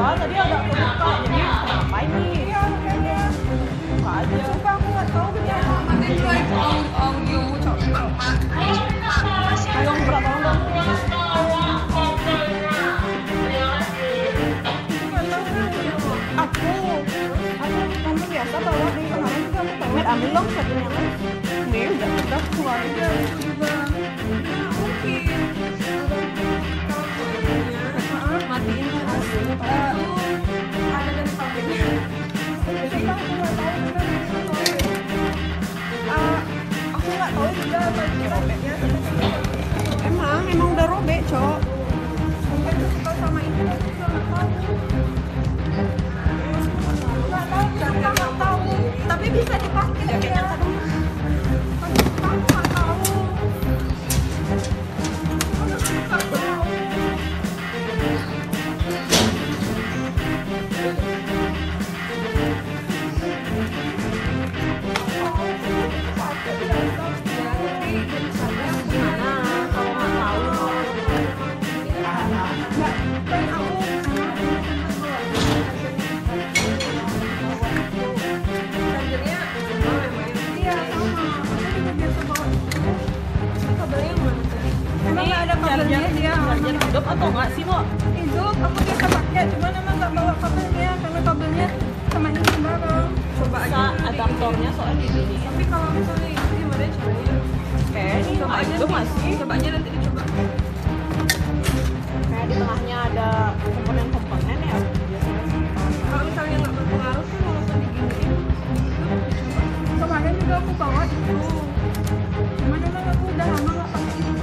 soalnya tadi agak kebuka, jadi ngapain nih? Iya, makanya. Buka aja. Sumpah aku nggak tahu kenapa. Nanti try audio coba. Ayo berat tolong dong. Aku kamu biasa bawa di kemarin juga aku bawa. Met ambil dong satu yang lain. Nih udah kita keluar aja aku juga. Nah, mungkin kalau matiin tuh ada dari pabriknya. Jadi aku nggak tahu aku nggak tahu juga apa itu robeknya. Emang udah robek, Cok. Mungkin suka sama itu aku juga nggak tahu. Nggak tahu. Tapi bisa dipakai ya. Aku nggak tahu. Charger hidup atau enggak sih, Mo? Hidup, aku biasa pakai, cuman emang nggak bawa kabelnya karena kabelnya sama ini bareng. Coba aja adaptornya soalnya di sini. Tapi kalau misalnya itu gimana caranya? Kayak ini Coba aja hidup masih. coba aja nanti dicoba. Kayak di tengahnya ada komponen-komponen ya. Kalau misalnya nggak berpengaruh sih walaupun diginiin. Kemarin juga aku bawa itu. Cuman emang aku udah lama nggak pakai itu.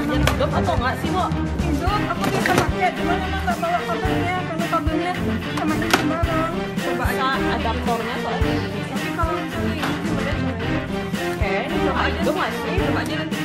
Charger hidup atau enggak sih, Mo? Hidup, aku biasa pakai, cuman emang nggak bawa kabelnya karena kabelnya sama ini bareng. Coba aja adaptornya soalnya di sini. Tapi kalau misalnya itu gimana caranya? Kayak ini hidup masih. Coba aja nanti